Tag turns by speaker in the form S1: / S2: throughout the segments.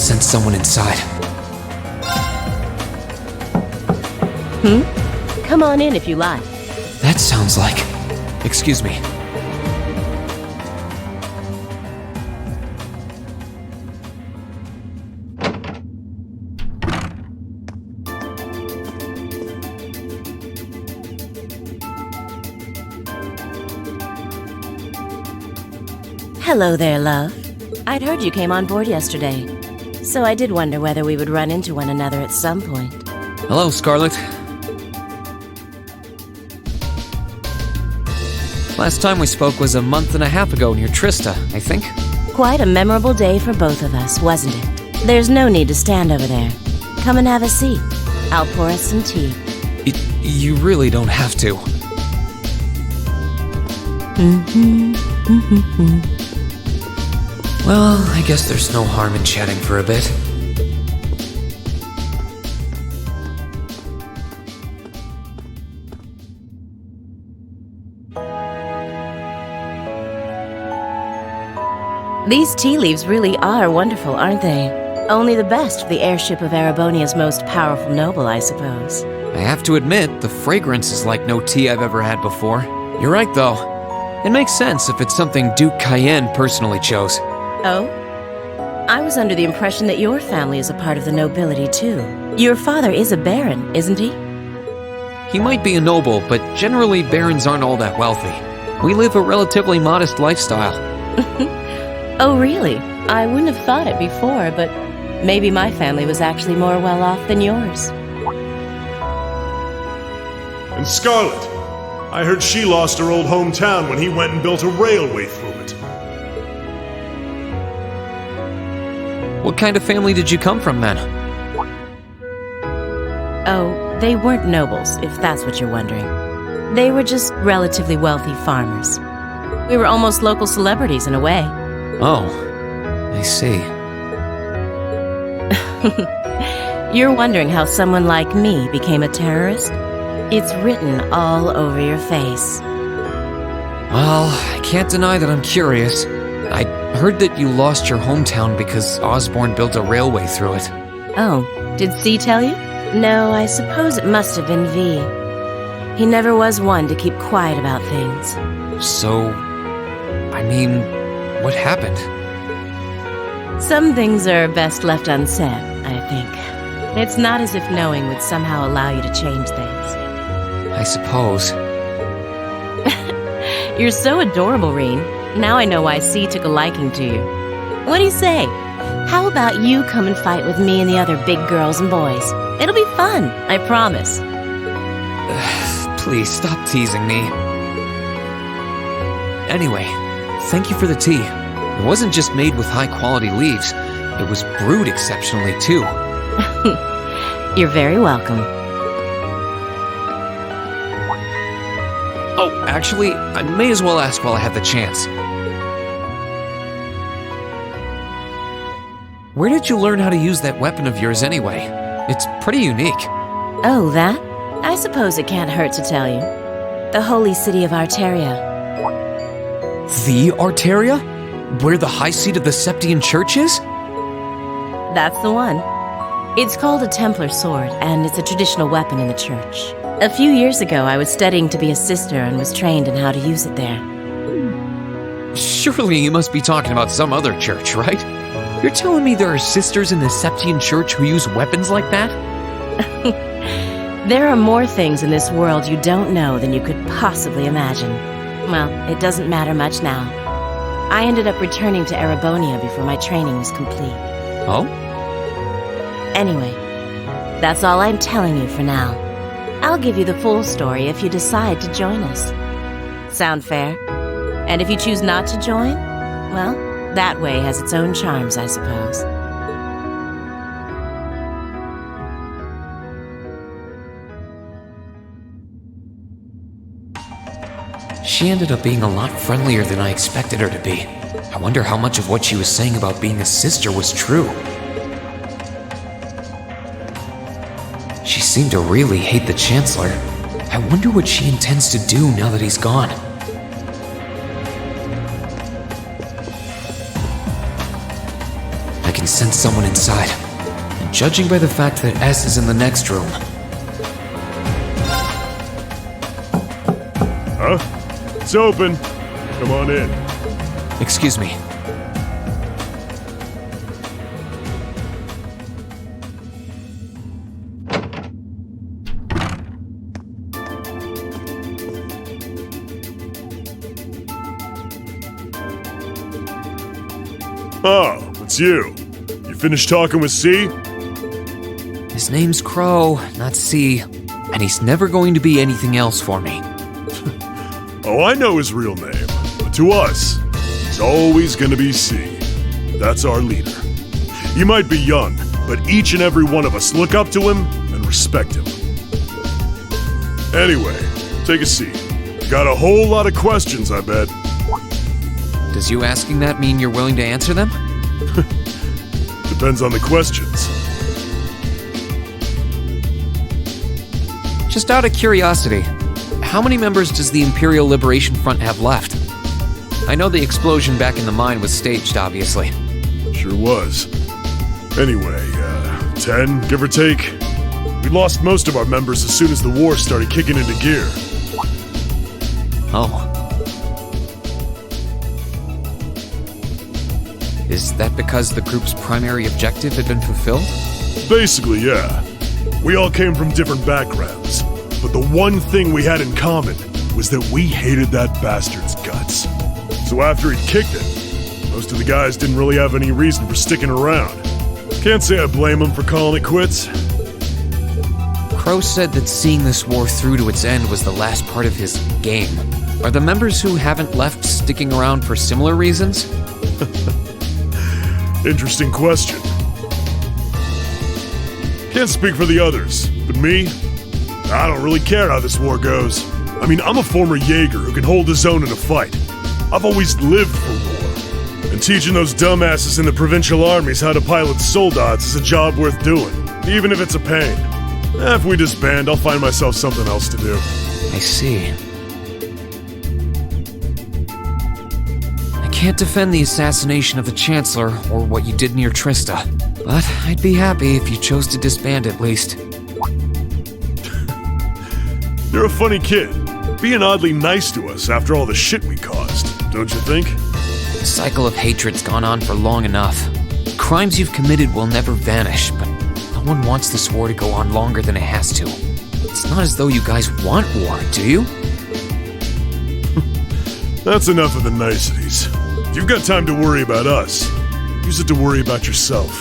S1: sense someone inside.
S2: Come on in if you like.
S1: That sounds like... Excuse me.
S2: Hello there, love. I'd heard you came on board yesterday, so I did wonder whether we would run into one another at some point.
S1: Hello, Scarlet. Last time we spoke was a month and a half ago near Trista, I think.
S2: Quite a memorable day for both of us, wasn't it? There's no need to stand over there. Come and have a seat. I'll pour us some tea.
S1: You really don't have to. Well, I guess there's no harm in chatting for a bit.
S2: These tea leaves really are wonderful, aren't they? Only the best for the airship of Erebonia's most powerful noble, I suppose.
S1: I have to admit, the fragrance is like no tea I've ever had before. You're right, though. It makes sense if it's something Duke Cayenne personally chose.
S2: Oh? I was under the impression that your family is a part of the nobility, too. Your father is a baron, isn't he?
S1: He might be a noble, but generally barons aren't all that wealthy. We live a relatively modest lifestyle.
S2: Oh, really? I wouldn't have thought it before, but maybe my family was actually more well off than yours.
S3: And Scarlet, I heard she lost her old hometown when he went and built a railway through it.
S1: What kind of family did you come from, then?
S2: Oh, they weren't nobles, if that's what you're wondering. They were just relatively wealthy farmers. We were almost local celebrities in a way.
S1: Oh, I see.
S2: You're wondering how someone like me became a terrorist? It's written all over your face.
S1: Well, I can't deny that I'm curious. I heard that you lost your hometown because Osborne built a railway through it.
S2: Oh, did C tell you? No, I suppose it must have been V. He never was one to keep quiet about things.
S1: So, I mean, what happened?
S2: Some things are best left unsaid, I think. It's not as if knowing would somehow allow you to change things.
S1: I suppose.
S2: You're so adorable, Reen. Now I know why C took a liking to you. What do you say? How about you come and fight with me and the other big girls and boys? It'll be fun, I promise.
S1: Please, stop teasing me. Anyway, thank you for the tea. It wasn't just made with high-quality leaves. It was brewed exceptionally, too.
S2: You're very welcome.
S1: Oh, actually, I may as well ask while I have the chance. Where did you learn how to use that weapon of yours anyway? It's pretty unique.
S2: Oh, that? I suppose it can't hurt to tell you. The holy city of Arteria.
S1: The Arteria? Where the high seat of the Septian Church is?
S2: That's the one. It's called a Templar sword, and it's a traditional weapon in the church. A few years ago, I was studying to be a sister and was trained in how to use it there.
S1: Surely you must be talking about some other church, right? You're telling me there are sisters in the Septian Church who use weapons like that?
S2: There are more things in this world you don't know than you could possibly imagine. Well, it doesn't matter much now. I ended up returning to Erebonia before my training was complete.
S1: Oh?
S2: Anyway, that's all I'm telling you for now. I'll give you the full story if you decide to join us. Sound fair? And if you choose not to join, well, that way has its own charms, I suppose.
S1: She ended up being a lot friendlier than I expected her to be. I wonder how much of what she was saying about being a sister was true. She seemed to really hate the Chancellor. I wonder what she intends to do now that he's gone. I can He sent someone inside. And judging by the fact that S is in the next room,
S3: Huh? It's open. Come on in.
S1: excuse me.
S3: Oh, it's you. You finished talking with C?
S1: His name's Crow, not C, and he's never going to be anything else for me.
S3: Oh, I know his real name. But to us, he's always gonna be C. That's our leader. He might be young, but each and every one of us look up to him and respect him. Anyway, take a seat. Got a whole lot of questions, I bet.
S1: Does you asking that mean you're willing to answer them?
S3: Depends on the questions.
S1: Just out of curiosity, how many members does the Imperial Liberation Front have left? I know the explosion back in the mine was staged, obviously.
S3: Sure was. Anyway, 10, give or take. We lost most of our members as soon as the war started kicking into gear.
S1: Oh. Is that because the group's primary objective had been fulfilled?
S3: Basically, yeah. We all came from different backgrounds, but the one thing we had in common was that we hated that bastard's guts. So after he kicked it, most of the guys didn't really have any reason for sticking around. Can't say I blame them for calling it quits.
S1: Crow said that seeing this war through to its end was the last part of his game. Are the members who haven't left sticking around for similar reasons?
S3: Interesting question. Can't speak for the others, but me? I don't really care how this war goes. I mean, I'm a former Jaeger who can hold his own in a fight. I've always lived for war. And teaching those dumbasses in the provincial armies how to pilot soldats is a job worth doing, even if it's a pain. If we disband, I'll find myself something else to do.
S1: I see. I can't defend the assassination of the Chancellor or what you did near Trista, but I'd be happy if you chose to disband at least.
S3: You're a funny kid, being oddly nice to us after all the shit we caused, don't you think?
S1: The cycle of hatred's gone on for long enough. Crimes you've committed will never vanish, but no one wants this war to go on longer than it has to. It's not as though you guys want war, do you?
S3: That's enough of the niceties. If you've got time to worry about us, use it to worry about yourself.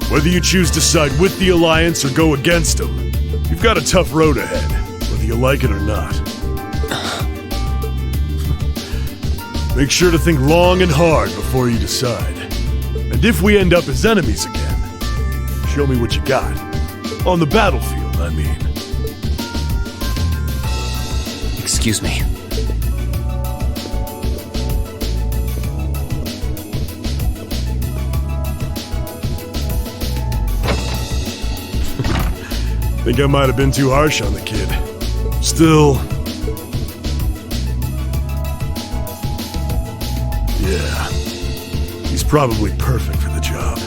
S3: Whether you choose to side with the Alliance or go against them, you've got a tough road ahead, whether you like it or not. Make sure to think long and hard before you decide. And if we end up as enemies again, show me what you got. On the battlefield, I mean.
S1: Excuse me.
S3: Think I might have been too harsh on the kid. Still... yeah. He's probably perfect for the job.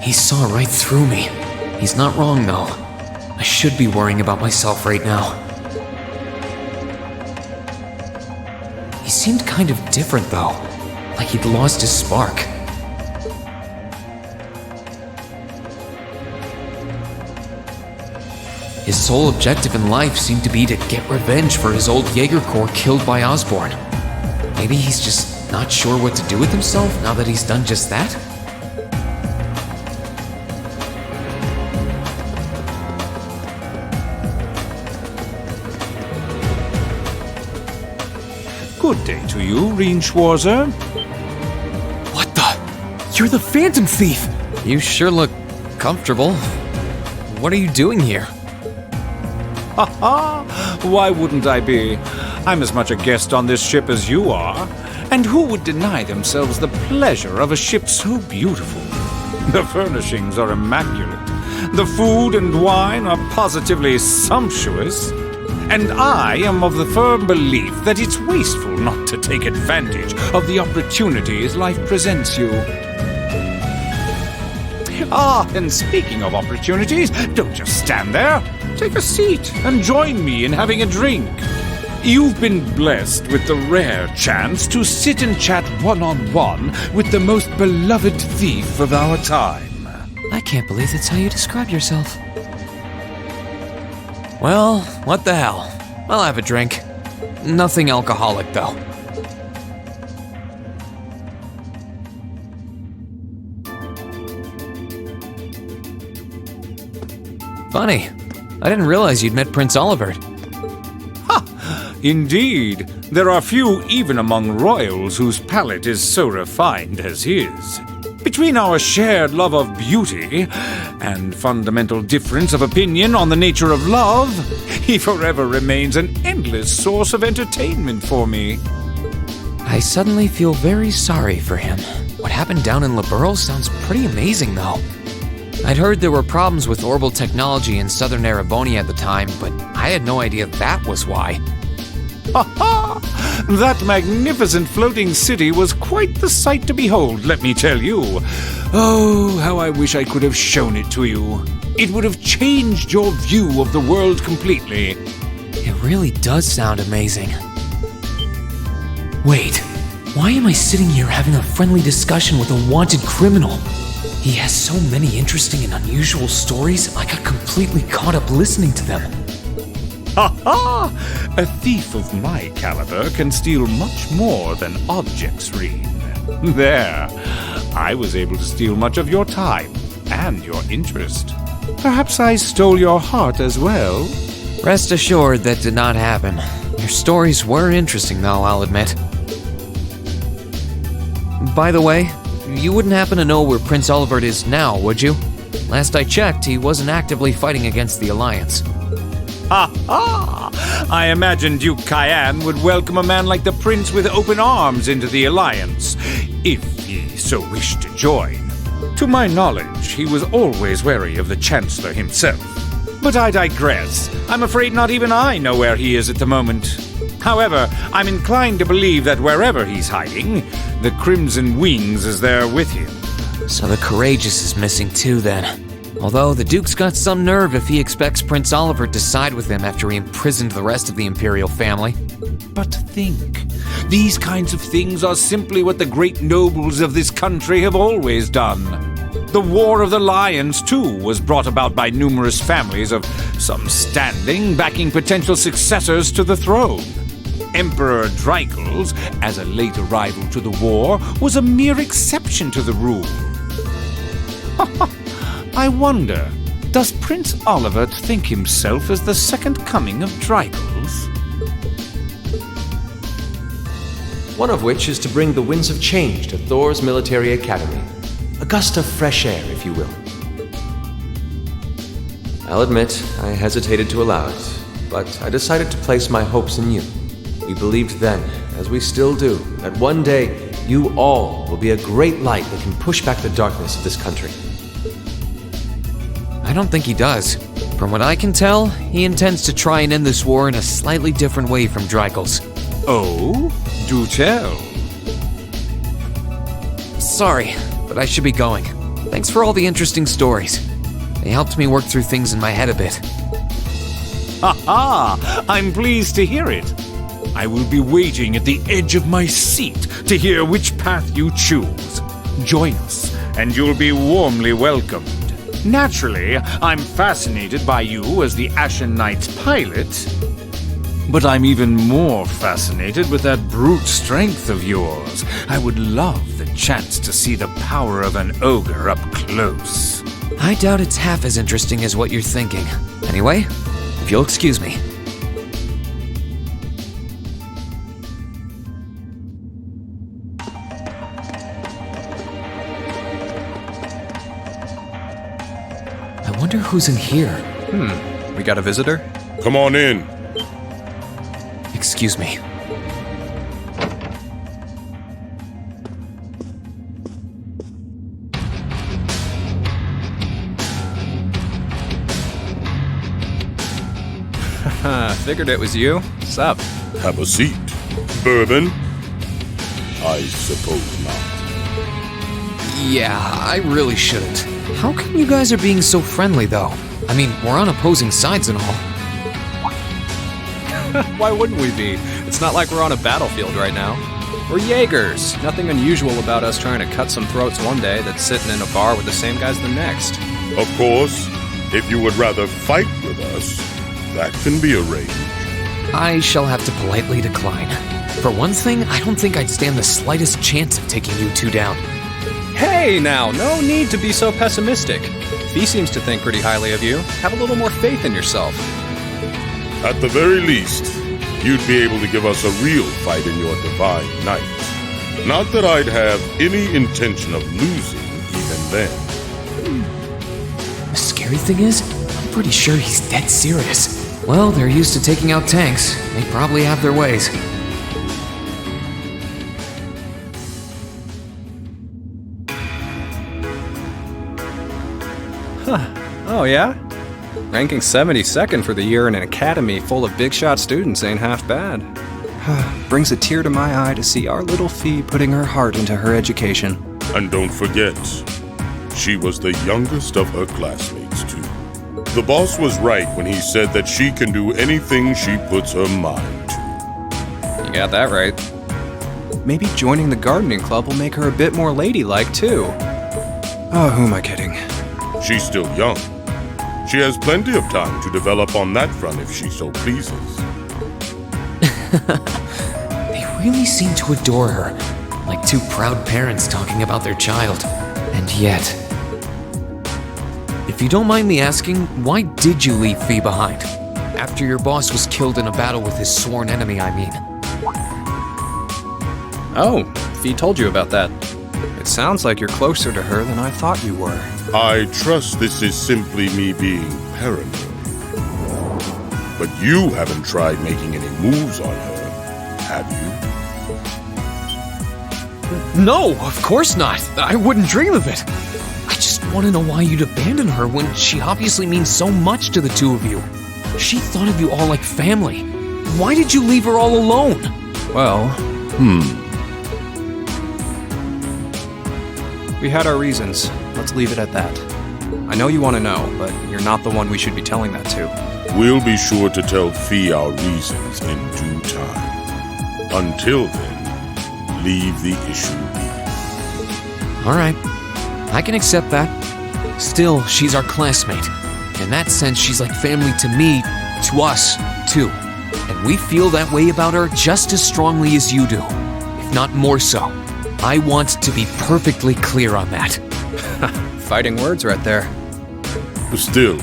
S1: He saw right through me. He's not wrong, though. I should be worrying about myself right now. He seemed kind of different, though. Like he'd lost his spark. His sole objective in life seemed to be to get revenge for his old Jaeger Corps killed by Osborn. Maybe he's just not sure what to do with himself now that he's done just that?
S4: Good day to you, Reen Schwarzer.
S1: What the? You're the Phantom Thief! You sure look comfortable. What are you doing here?
S4: Ha ha! Why wouldn't I be? I'm as much a guest on this ship as you are. And who would deny themselves the pleasure of a ship so beautiful? The furnishings are immaculate. The food and wine are positively sumptuous. And I am of the firm belief that it's wasteful not to take advantage of the opportunities life presents you. Ah, and speaking of opportunities, don't just stand there. Take a seat and join me in having a drink. You've been blessed with the rare chance to sit and chat one-on-one with the most beloved thief of our time.
S1: I can't believe that's how you describe yourself. Well, what the hell? I'll have a drink. Nothing alcoholic, though. Funny. I didn't realize you'd met Prince Olivert.
S4: Indeed, there are few even among royals whose palate is so refined as his. Between our shared love of beauty and fundamental difference of opinion on the nature of love, he forever remains an endless source of entertainment for me.
S1: I suddenly feel very sorry for him. What happened down in Liberl sounds pretty amazing, though. I'd heard there were problems with orbital technology in southern Erebonia at the time, but I had no idea that was why.
S4: Ha ha! That magnificent floating city was quite the sight to behold, let me tell you. Oh, how I wish I could have shown it to you. It would have changed your view of the world completely.
S1: It really does sound amazing. Wait, why am I sitting here having a friendly discussion with a wanted criminal? He has so many interesting and unusual stories, I got completely caught up listening to them.
S4: Ha ha! A thief of my caliber can steal much more than objects, Reen. There, I was able to steal much of your time and your interest. Perhaps I stole your heart as well.
S1: Rest assured that did not happen. Your stories were interesting, though, I'll admit. By the way, you wouldn't happen to know where Prince Olivert is now, would you? Last I checked, he wasn't actively fighting against the Alliance.
S4: Ha ha! I imagine Duke Kyan would welcome a man like the Prince with open arms into the Alliance, if he so wished to join. To my knowledge, he was always wary of the Chancellor himself. But I digress. I'm afraid not even I know where he is at the moment. However, I'm inclined to believe that wherever he's hiding, the Crimson Wings is there with him.
S1: So the Courageous is missing too, then. Although the Duke's got some nerve if he expects Prince Olivert to side with him after he imprisoned the rest of the Imperial family.
S4: But think, these kinds of things are simply what the great nobles of this country have always done. The War of the Lions, too, was brought about by numerous families of some standing backing potential successors to the throne. Emperor Dreichels, as a late arrival to the war, was a mere exception to the rule. I wonder, does Prince Olivert think himself as the second coming of Dreichels?
S5: One of which is to bring the winds of change to Thor's military academy. A gust of fresh air, if you will. I'll admit, I hesitated to allow it, but I decided to place my hopes in you. We believed then, as we still do, that one day you all will be a great light that can push back the darkness of this country.
S1: I don't think he does. From what I can tell, he intends to try and end this war in a slightly different way from Dreichels.
S4: Oh? Do tell.
S1: Sorry, but I should be going. Thanks for all the interesting stories. They helped me work through things in my head a bit.
S4: Ha ha! I'm pleased to hear it. I will be waiting at the edge of my seat to hear which path you choose. Join us, and you'll be warmly welcomed. Naturally, I'm fascinated by you as the Ashen Knight's pilot, but I'm even more fascinated with that brute strength of yours. I would love the chance to see the power of an ogre up close.
S1: I doubt it's half as interesting as what you're thinking. Anyway, if you'll excuse me. I wonder who's in here.
S6: We got a visitor?
S3: Come on in.
S1: Excuse me.
S6: Figured it was you. Sup?
S3: Have a seat. Bourbon? I suppose not.
S1: Yeah, I really shouldn't. How come you guys are being so friendly, though? I mean, we're on opposing sides and all.
S6: Why wouldn't we be? It's not like we're on a battlefield right now. We're Jaegers. Nothing unusual about us trying to cut some throats one day that's sitting in a bar with the same guys the next.
S3: Of course, if you would rather fight with us, that can be arranged.
S1: I shall have to politely decline. For one thing, I don't think I'd stand the slightest chance of taking you two down.
S6: Hey now, no need to be so pessimistic. He seems to think pretty highly of you. Have a little more faith in yourself.
S3: At the very least, you'd be able to give us a real fight in your divine night. Not that I'd have any intention of losing even then.
S1: The scary thing is, I'm pretty sure he's dead serious. Well, they're used to taking out tanks. They probably have their ways.
S6: Oh yeah? Ranking 72nd for the year in an academy full of big shot students ain't half bad. Brings a tear to my eye to see our little Fee putting her heart into her education.
S3: And don't forget, she was the youngest of her classmates, too. The boss was right when he said that she can do anything she puts her mind to.
S6: You got that right. Maybe joining the gardening club will make her a bit more ladylike, too. Oh, who am I kidding?
S3: She's still young. She has plenty of time to develop on that front if she so pleases.
S1: They really seem to adore her, like two proud parents talking about their child. And yet... If you don't mind me asking, why did you leave Fee behind? After your boss was killed in a battle with his sworn enemy, I mean.
S6: Oh, Fee told you about that. It sounds like you're closer to her than I thought you were.
S3: I trust this is simply me being paranoid. But you haven't tried making any moves on her, have you?
S1: No, of course not. I wouldn't dream of it. I just want to know why you'd abandon her when she obviously means so much to the two of you. She thought of you all like family. Why did you leave her all alone?
S6: Well, we had our reasons. Let's leave it at that. I know you want to know, but you're not the one we should be telling that to.
S3: We'll be sure to tell Fee our reasons in due time. Until then, leave the issue be.
S1: All right, I can accept that. Still, she's our classmate. In that sense, she's like family to me, to us, too. And we feel that way about her just as strongly as you do, if not more so. I want to be perfectly clear on that.
S6: Fighting words right there.
S3: But still,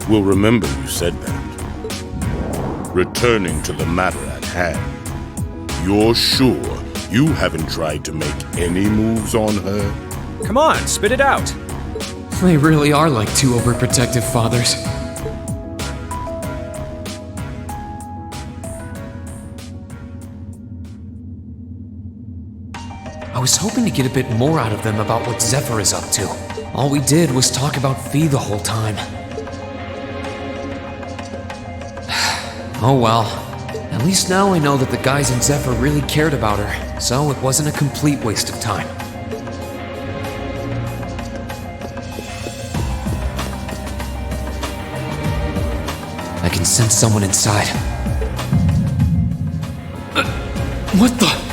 S3: we'll remember you said that. Returning to the matter at hand, you're sure you haven't tried to make any moves on her?
S6: Come on, spit it out.
S1: They really are like two overprotective fathers. I was hoping to get a bit more out of them about what Zephyr is up to. All we did was talk about Fee the whole time. Oh well. At least now I know that the guys in Zephyr really cared about her, so it wasn't a complete waste of time. I can sense someone inside. What the?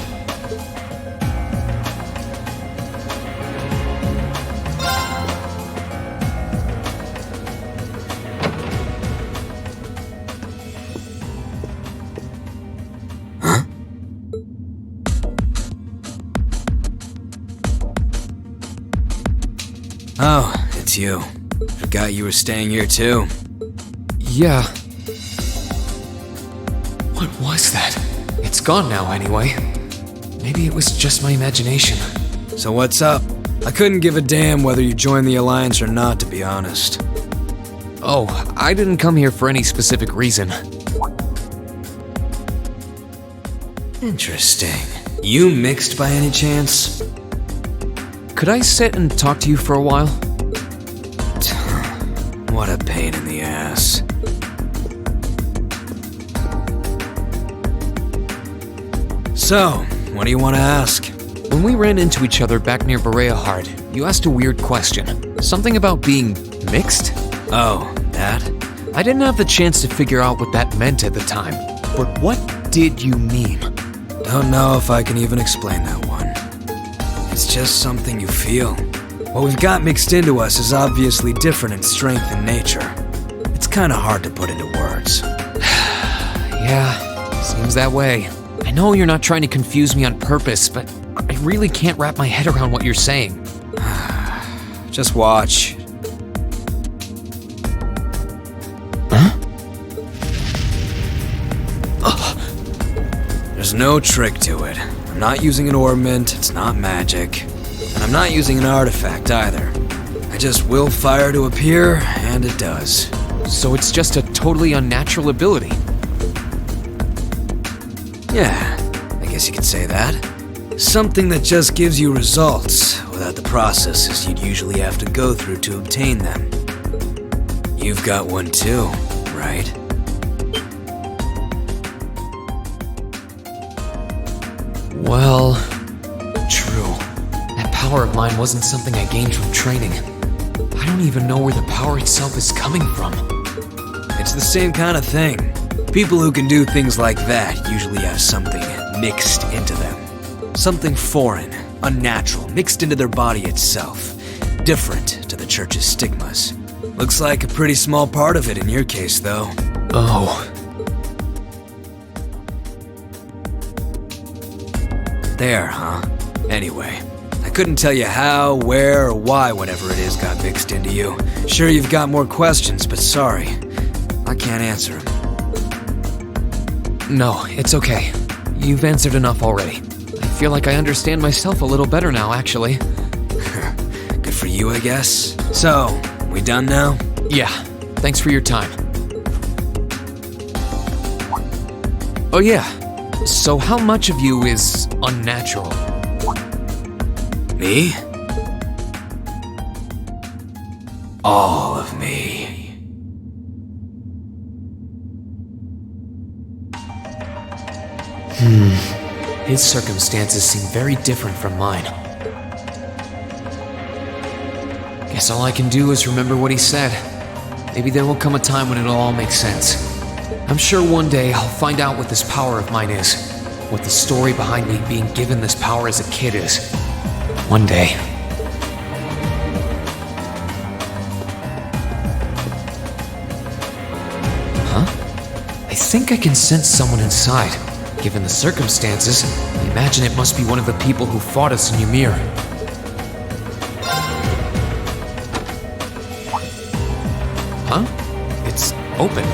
S7: Oh, it's you. Forgot you were staying here too.
S1: Yeah. What was that? It's gone now anyway. Maybe it was just my imagination.
S7: So what's up? I couldn't give a damn whether you joined the Alliance or not, to be honest.
S1: Oh, I didn't come here for any specific reason.
S7: Interesting. You mixed by any chance?
S1: Could I sit and talk to you for a while?
S7: What a pain in the ass. So, what do you want to ask?
S1: When we ran into each other back near Bereahard, you asked a weird question. Something about being mixed?
S7: Oh, that?
S1: I didn't have the chance to figure out what that meant at the time. But what did you mean?
S7: Don't know if I can even explain that one. It's just something you feel. What we've got mixed into us is obviously different in strength and nature. It's kinda hard to put into words.
S1: Yeah, seems that way. I know you're not trying to confuse me on purpose, but I really can't wrap my head around what you're saying.
S7: Just watch. There's no trick to it. I'm not using an ornament, it's not magic. And I'm not using an artifact either. I just will fire to appear, and it does.
S1: So it's just a totally unnatural ability.
S7: Yeah, I guess you could say that. Something that just gives you results, without the processes you'd usually have to go through to obtain them. You've got one too, right?
S1: Well, true. That power of mine wasn't something I gained from training. I don't even know where the power itself is coming from.
S7: It's the same kind of thing. People who can do things like that usually have something mixed into them. Something foreign, unnatural, mixed into their body itself. Different to the church's stigmas. Looks like a pretty small part of it in your case, though.
S1: Oh.
S7: There, huh? Anyway, I couldn't tell you how, where, or why whatever it is got mixed into you. Sure you've got more questions, but sorry. I can't answer them.
S1: No, it's okay. You've answered enough already. I feel like I understand myself a little better now, actually.
S7: Good for you, I guess. So, we done now?
S1: Yeah, thanks for your time. Oh yeah, so how much of you is unnatural?
S7: Me? All of me.
S1: His circumstances seem very different from mine. Guess all I can do is remember what he said. Maybe there will come a time when it'll all make sense. I'm sure one day I'll find out what this power of mine is. What the story behind me being given this power as a kid is. One day. Huh? I think I can sense someone inside. Given the circumstances, I imagine it must be one of the people who fought us in Ymir. Huh? It's open.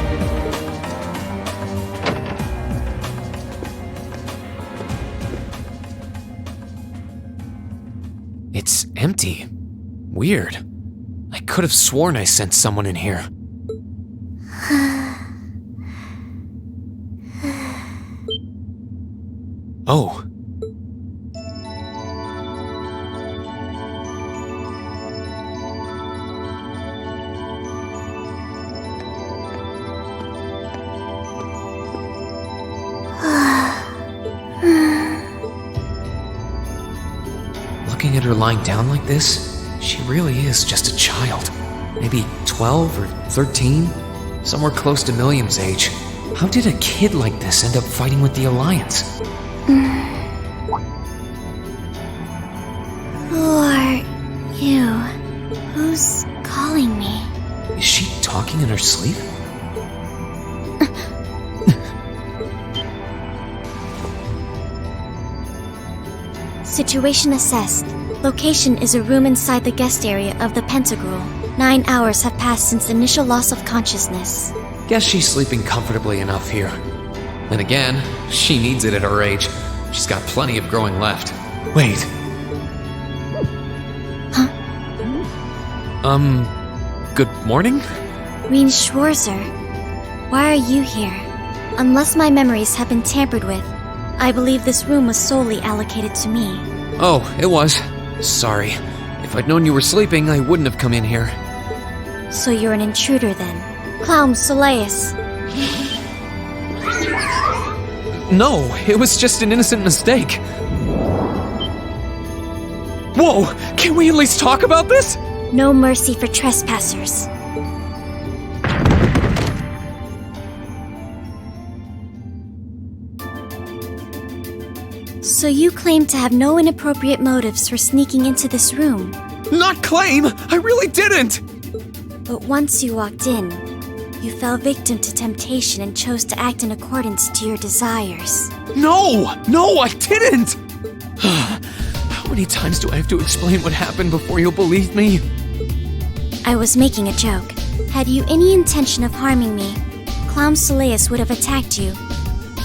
S1: It's empty. Weird. I could have sworn I sensed someone in here. Oh. Looking at her lying down like this, she really is just a child. Maybe 12 or 13? Somewhere close to Milliam's age. How did a kid like this end up fighting with the Alliance?
S8: Who are you? Who's calling me?
S1: Is she talking in her sleep?
S8: Situation assessed. Location is a room inside the guest area of the Pentagram. 9 hours have passed since initial loss of consciousness.
S1: Guess she's sleeping comfortably enough here. Then again, she needs it at her age. She's got plenty of growing left. Wait.
S8: Huh?
S1: Good morning?
S8: Reen Schwarzer. Why are you here? Unless my memories have been tampered with, I believe this room was solely allocated to me.
S1: Oh, it was. Sorry. If I'd known you were sleeping, I wouldn't have come in here.
S8: So you're an intruder then. Clown Soleus.
S1: No, it was just an innocent mistake. Whoa, can we at least talk about this?
S8: No mercy for trespassers. So you claim to have no inappropriate motives for sneaking into this room.
S1: Not claim! I really didn't!
S8: But once you walked in, you fell victim to temptation and chose to act in accordance to your desires.
S1: No, I didn't! How many times do I have to explain what happened before you'll believe me?
S8: I was making a joke. Had you any intention of harming me, Clown Soleus would have attacked you.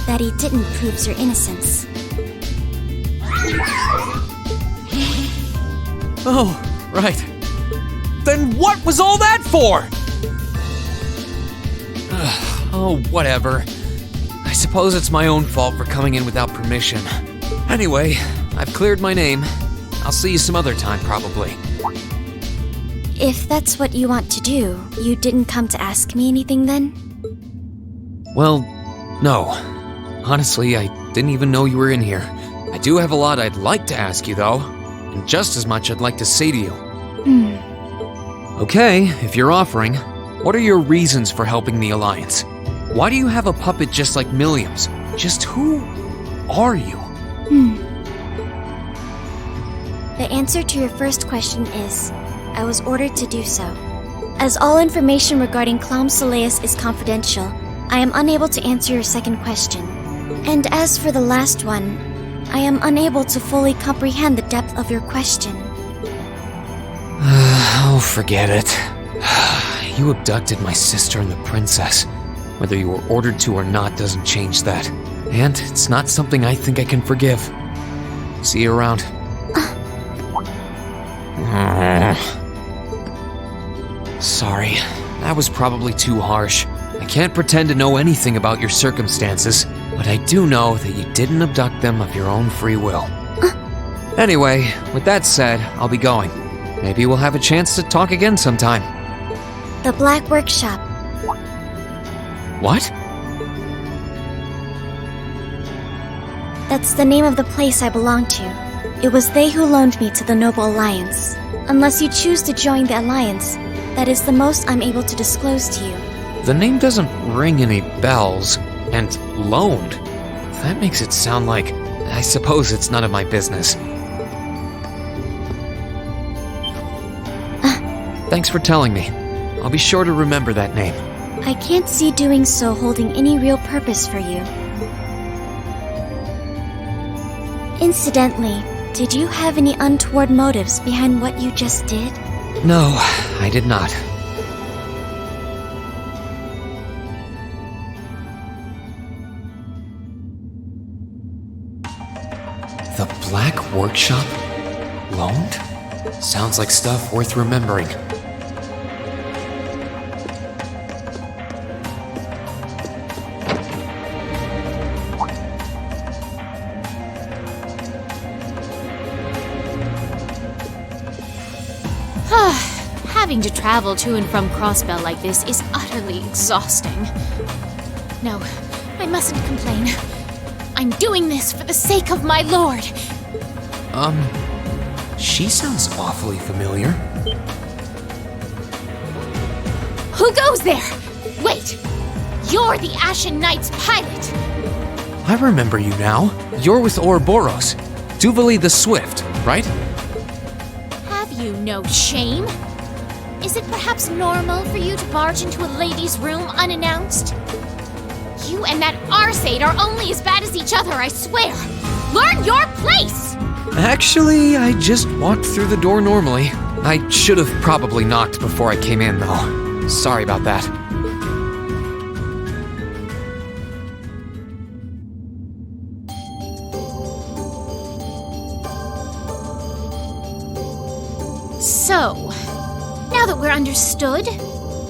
S8: That he didn't proves your innocence.
S1: Oh, right. Then what was all that for? Oh, whatever. I suppose it's my own fault for coming in without permission. Anyway, I've cleared my name. I'll see you some other time, probably.
S8: If that's what you want to do, you didn't come to ask me anything then?
S1: Well, no. Honestly, I didn't even know you were in here. I do have a lot I'd like to ask you, though. And just as much I'd like to say to you. Okay, if you're offering, what are your reasons for helping the Alliance? Why do you have a puppet just like Milliam's? Just who are you?
S8: The answer to your first question is, I was ordered to do so. As all information regarding Clown Soleus is confidential, I am unable to answer your second question. And as for the last one, I am unable to fully comprehend the depth of your question.
S1: Oh, forget it. You abducted my sister and the princess. Whether you were ordered to or not doesn't change that. And it's not something I think I can forgive. See you around. Sorry, that was probably too harsh. I can't pretend to know anything about your circumstances, but I do know that you didn't abduct them of your own free will. Anyway, with that said, I'll be going. Maybe we'll have a chance to talk again sometime.
S8: The Black Workshop.
S1: What?
S8: That's the name of the place I belong to. It was they who loaned me to the Noble Alliance. Unless you choose to join the Alliance, that is the most I'm able to disclose to you.
S1: The name doesn't ring any bells, and loaned. That makes it sound like, I suppose it's none of my business. Thanks for telling me. I'll be sure to remember that name.
S8: I can't see doing so holding any real purpose for you. Incidentally, did you have any untoward motives behind what you just did?
S1: No, I did not. The Black Workshop? Loaned? Sounds like stuff worth remembering.
S9: Having to travel to and from Crossbell like this is utterly exhausting. No, I mustn't complain. I'm doing this for the sake of my lord.
S1: She sounds awfully familiar.
S9: Who goes there? Wait, you're the Ashen Knight's pilot.
S1: I remember you now. You're with Ouroboros. Duvali the Swift, right?
S9: Have you no shame? Is it perhaps normal for you to barge into a lady's room unannounced? You and that Arseid are only as bad as each other, I swear! Learn your place!
S1: Actually, I just walked through the door normally. I should have probably knocked before I came in, though. Sorry about that.
S9: So, now that we're understood,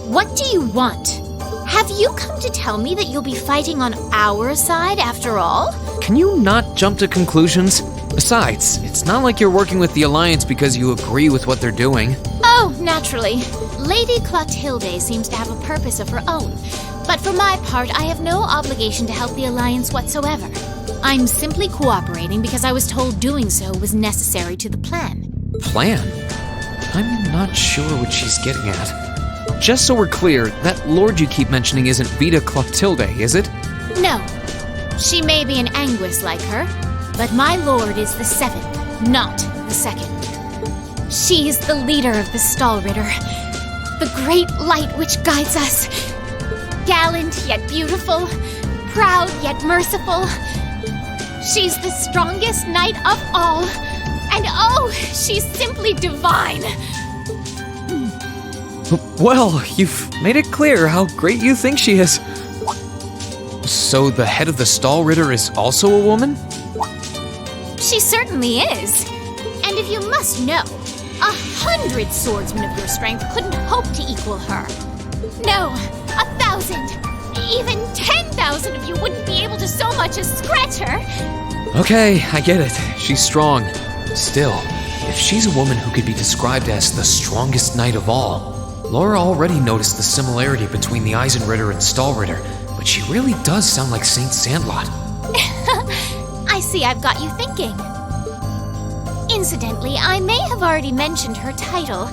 S9: what do you want? Have you come to tell me that you'll be fighting on our side after all?
S1: Can you not jump to conclusions? Besides, it's not like you're working with the Alliance because you agree with what they're doing.
S9: Oh, naturally. Lady Clotilde seems to have a purpose of her own. But for my part, I have no obligation to help the Alliance whatsoever. I'm simply cooperating because I was told doing so was necessary to the plan.
S1: Plan? I'm not sure what she's getting at. Just so we're clear, that lord you keep mentioning isn't Vita Clotilde, is it?
S9: No. She may be an Anguis like her, but my lord is the 7th, not the 2nd. She is the leader of the Stahlritter, the great light which guides us. Gallant yet beautiful, proud yet merciful. She's the strongest knight of all, and oh, she's simply divine.
S1: Well, you've made it clear how great you think she is. So the head of the Stahlritter is also a woman?
S9: She certainly is. And if you must know, 100 swordsmen of your strength couldn't hope to equal her. No, 1,000, even 10,000 of you wouldn't be able to so much as scratch her.
S1: Okay, I get it. She's strong. Still, if she's a woman who could be described as the strongest knight of all, Laura already noticed the similarity between the Eisenritter and Stahlritter, but she really does sound like Saint Sandlot.
S9: I see I've got you thinking. Incidentally, I may have already mentioned her title,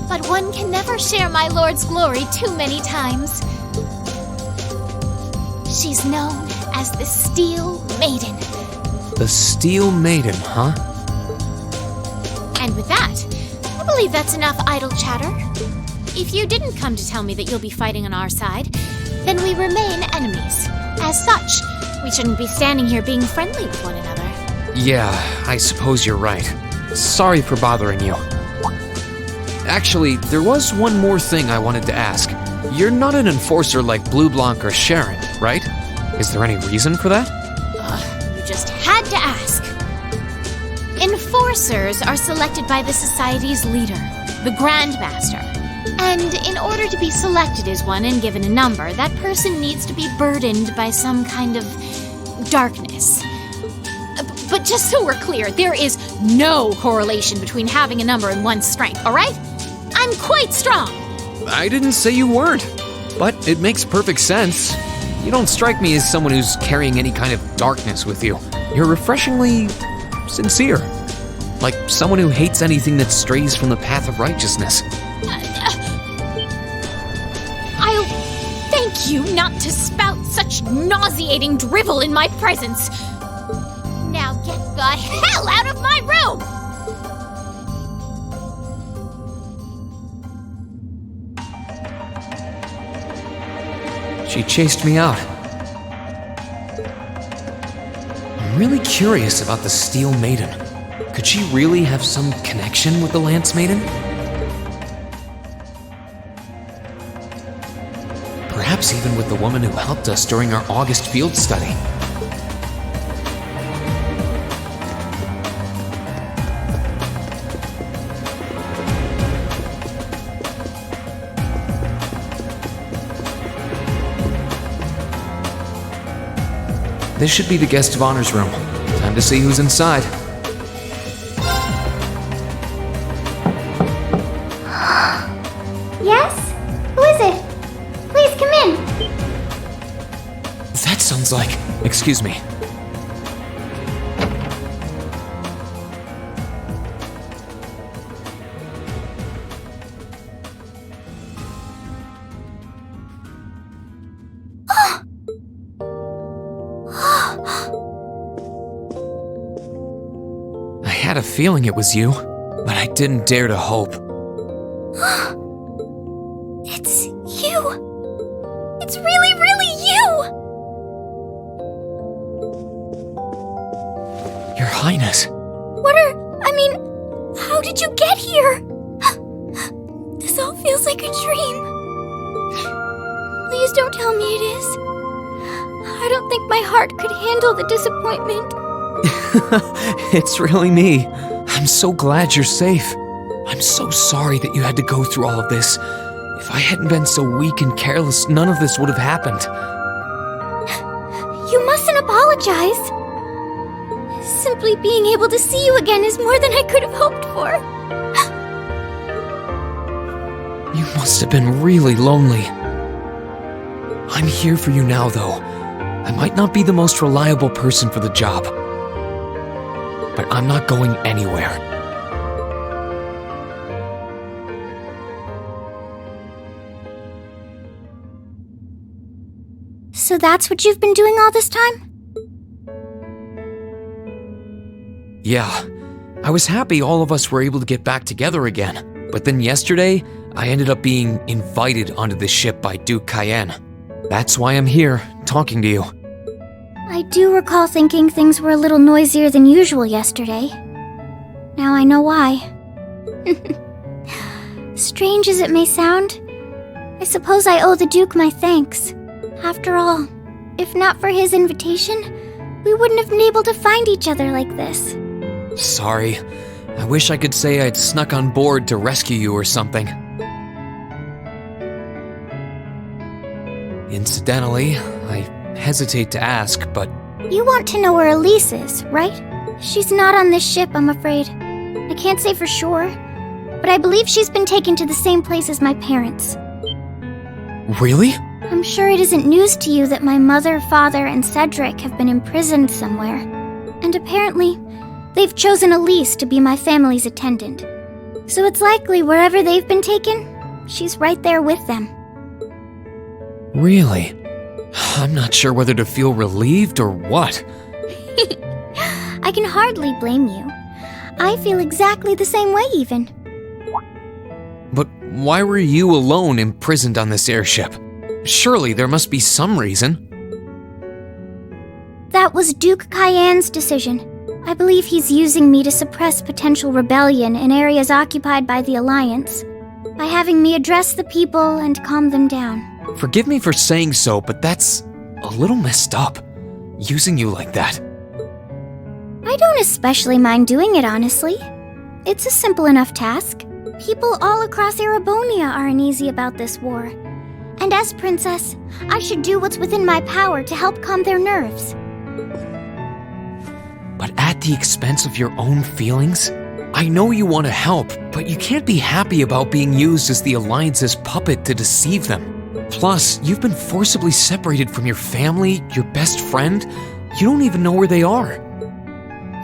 S9: but one can never share my lord's glory too many times. She's known as the Steel Maiden.
S1: The Steel Maiden, huh?
S9: And with that, I believe that's enough idle chatter. If you didn't come to tell me that you'll be fighting on our side, then we remain enemies. As such, we shouldn't be standing here being friendly with one another.
S1: Yeah, I suppose you're right. Sorry for bothering you. Actually, there was one more thing I wanted to ask. You're not an enforcer like Blue Blanc or Sharon, right? Is there any reason for that?
S9: You just had to ask. Enforcers are selected by the Society's leader, the Grandmaster. And in order to be selected as one and given a number, that person needs to be burdened by some kind of darkness. But just so we're clear, there is no correlation between having a number and one's strength, all right? I'm quite strong.
S1: I didn't say you weren't, but it makes perfect sense. You don't strike me as someone who's carrying any kind of darkness with you. You're refreshingly sincere, like someone who hates anything that strays from the path of righteousness.
S9: I'll thank you not to spout such nauseating drivel in my presence. Now get the hell out of my room!
S1: She chased me out. I'm really curious about the Steel Maiden. Could she really have some connection with the Lance Maiden? Perhaps even with the woman who helped us during our August field study. This should be the guest of honor's room. Time to see who's inside.
S10: Yes? Who is it? Please come in.
S1: That sounds like... Excuse me. I had a feeling it was you, but I didn't dare to hope.
S8: It's you! It's really, really you!
S1: Your Highness.
S8: How did you get here? This all feels like a dream. Please don't tell me it is. I don't think my heart could handle the disappointment.
S1: It's really me. I'm so glad you're safe. I'm so sorry that you had to go through all of this. If I hadn't been so weak and careless, none of this would have happened.
S8: You mustn't apologize. Simply being able to see you again is more than I could have hoped for.
S1: You must have been really lonely. I'm here for you now, though. I might not be the most reliable person for the job, but I'm not going anywhere.
S10: So that's what you've been doing all this time?
S1: Yeah, I was happy all of us were able to get back together again, but then yesterday, I ended up being invited onto the ship by Duke Cayenne. That's why I'm here, talking to you.
S10: I do recall thinking things were a little noisier than usual yesterday. Now I know why. Strange as it may sound, I suppose I owe the Duke my thanks. After all, if not for his invitation, we wouldn't have been able to find each other like this.
S1: Sorry. I wish I could say I'd snuck on board to rescue you or something. Incidentally, I hesitate to ask, but...
S10: You want to know where Elise is, right? She's not on this ship, I'm afraid. I can't say for sure, but I believe she's been taken to the same place as my parents.
S1: Really?
S10: I'm sure it isn't news to you that my mother, father, and Cedric have been imprisoned somewhere. And apparently, they've chosen Elise to be my family's attendant. So it's likely wherever they've been taken, she's right there with them.
S1: Really? I'm not sure whether to feel relieved or what.
S10: I can hardly blame you. I feel exactly the same way, even.
S1: But why were you alone imprisoned on this airship? Surely there must be some reason.
S10: That was Duke Cayenne's decision. I believe he's using me to suppress potential rebellion in areas occupied by the Alliance, by having me address the people and calm them down.
S1: Forgive me for saying so, but that's a little messed up, using you like that.
S10: I don't especially mind doing it, honestly. It's a simple enough task. People all across Erebonia are uneasy about this war. And as princess, I should do what's within my power to help calm their nerves.
S1: But at the expense of your own feelings? I know you want to help, but you can't be happy about being used as the Alliance's puppet to deceive them. Plus, you've been forcibly separated from your family, your best friend. You don't even know where they are.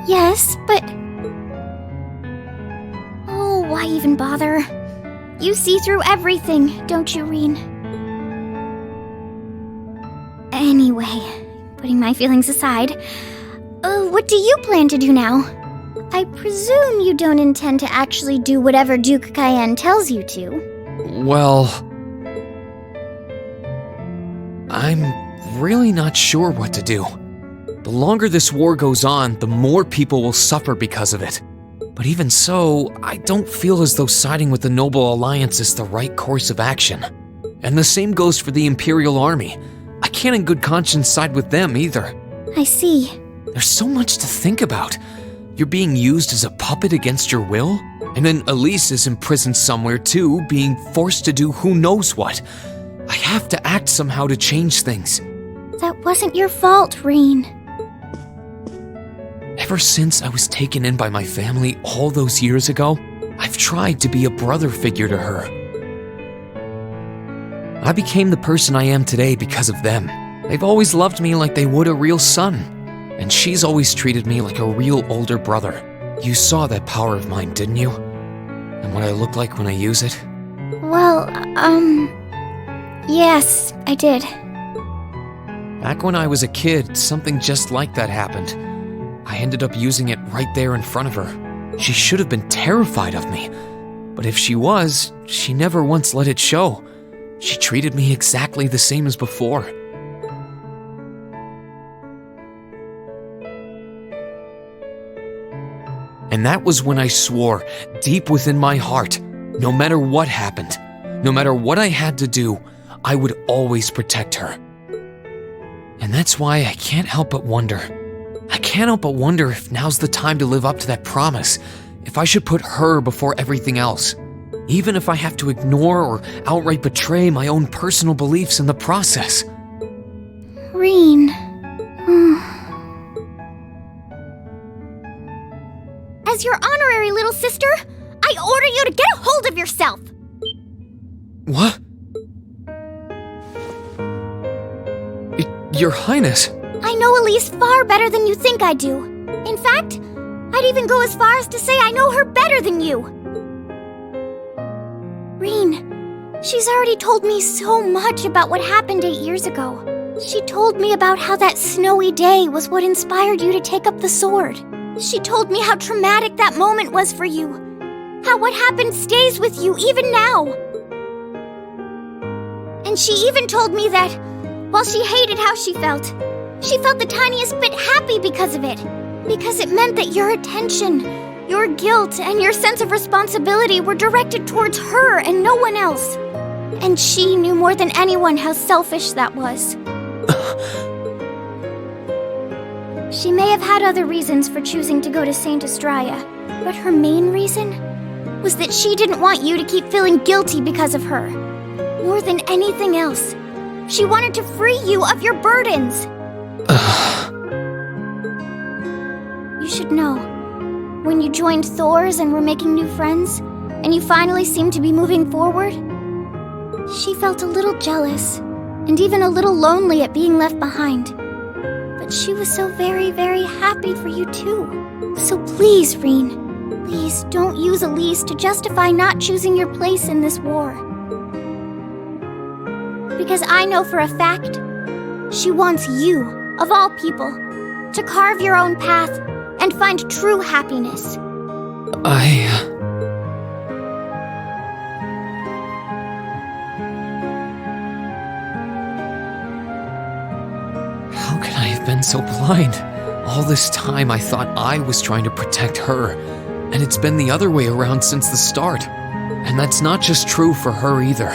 S10: Yes, but... Oh, why even bother? You see through everything, don't you, Reen? Anyway, putting my feelings aside, what do you plan to do now? I presume you don't intend to actually do whatever Duke Cayenne tells you to.
S1: Well... I'm really not sure what to do. The longer this war goes on, the more people will suffer because of it. But even so, I don't feel as though siding with the Noble Alliance is the right course of action. And the same goes for the Imperial Army. I can't in good conscience side with them either.
S10: I see.
S1: There's so much to think about. You're being used as a puppet against your will? And then Elise is imprisoned somewhere too, being forced to do who knows what. I have to act somehow to change things.
S10: That wasn't your fault, Reen.
S1: Ever since I was taken in by my family all those years ago, I've tried to be a brother figure to her. I became the person I am today because of them. They've always loved me like they would a real son, and she's always treated me like a real older brother. You saw that power of mine, didn't you? And what I look like when I use it?
S10: Well, yes, I did.
S1: Back when I was a kid, something just like that happened. I ended up using it right there in front of her. She should have been terrified of me. But if she was, she never once let it show. She treated me exactly the same as before. And that was when I swore, deep within my heart, no matter what happened, no matter what I had to do, I would always protect her. And that's why I can't help but wonder. I can't help but wonder if now's the time to live up to that promise, if I should put her before everything else, even if I have to ignore or outright betray my own personal beliefs in the process.
S10: Reen. As your honorary little sister, I order you to get a hold of yourself!
S1: What? Your Highness.
S10: I know Elise far better than you think I do. In fact, I'd even go as far as to say I know her better than you. Reen, she's already told me so much about what happened 8 years ago. She told me about how that snowy day was what inspired you to take up the sword. She told me how traumatic that moment was for you. How what happened stays with you even now. And she even told me that, while she hated how she felt the tiniest bit happy because of it. Because it meant that your attention, your guilt, and your sense of responsibility were directed towards her and no one else. And she knew more than anyone how selfish that was. She may have had other reasons for choosing to go to Saint Estrella, but her main reason was that she didn't want you to keep feeling guilty because of her. More than anything else, she wanted to free you of your burdens. You should know, when you joined Thor's and were making new friends, and you finally seemed to be moving forward, she felt a little jealous, and even a little lonely at being left behind. But she was so very, very happy for you too. So please, Reen, please don't use Elise to justify not choosing your place in this war. Because I know for a fact, she wants you, of all people, to carve your own path and find true happiness.
S1: How could I have been so blind? All this time I thought I was trying to protect her, and it's been the other way around since the start. And that's not just true for her either.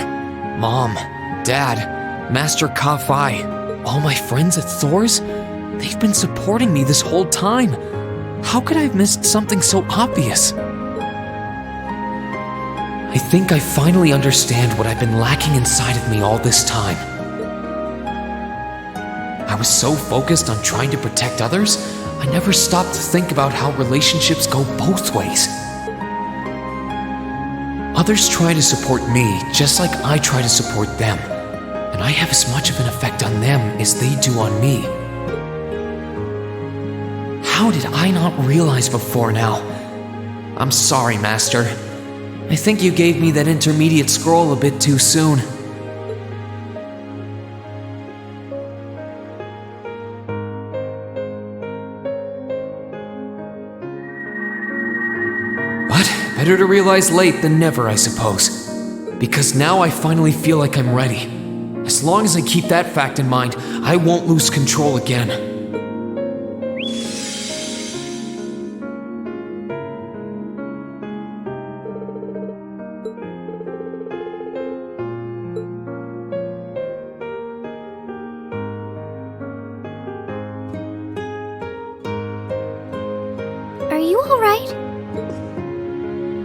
S1: Mom, Dad, Master Ka-Fai, all my friends at Thor's, they've been supporting me this whole time. How could I have missed something so obvious? I think I finally understand what I've been lacking inside of me all this time. I was so focused on trying to protect others, I never stopped to think about how relationships go both ways. Others try to support me just like I try to support them, and I have as much of an effect on them as they do on me. How did I not realize before now? I'm sorry, Master. I think you gave me that intermediate scroll a bit too soon. But better to realize late than never, I suppose. Because now I finally feel like I'm ready. As long as I keep that fact in mind, I won't lose control again.
S10: Are you alright?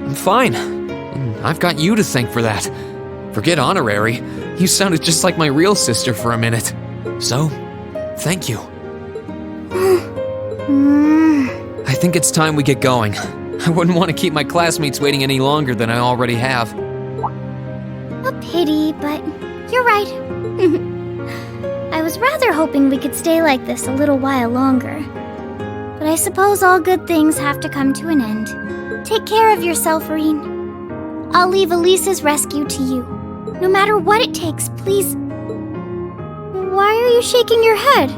S1: I'm fine. And I've got you to thank for that. Forget honorary. You sounded just like my real sister for a minute. So, thank you. I think it's time we get going. I wouldn't want to keep my classmates waiting any longer than I already have.
S10: A pity, but you're right. I was rather hoping we could stay like this a little while longer. But I suppose all good things have to come to an end. Take care of yourself, Reen. I'll leave Elise's rescue to you. No matter what it takes, please. Why are you shaking your head?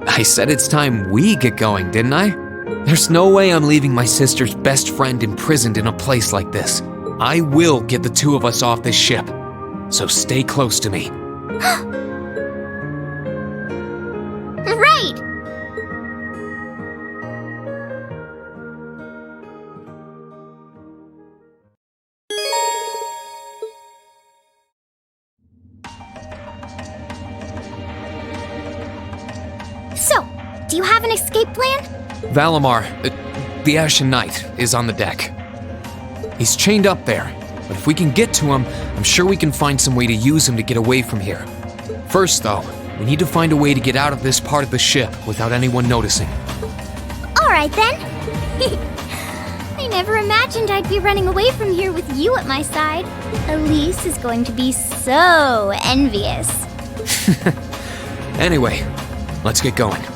S1: I said it's time we get going, didn't I? There's no way I'm leaving my sister's best friend imprisoned in a place like this. I will get the two of us off this ship. So stay close to me.
S10: Right! So, do you have an escape plan?
S1: Valimar, the Ashen Knight, is on the deck. He's chained up there, but if we can get to him, I'm sure we can find some way to use him to get away from here. First, though, we need to find a way to get out of this part of the ship without anyone noticing.
S10: Alright then. I never imagined I'd be running away from here with you at my side. Elise is going to be so envious.
S1: Anyway, let's get going.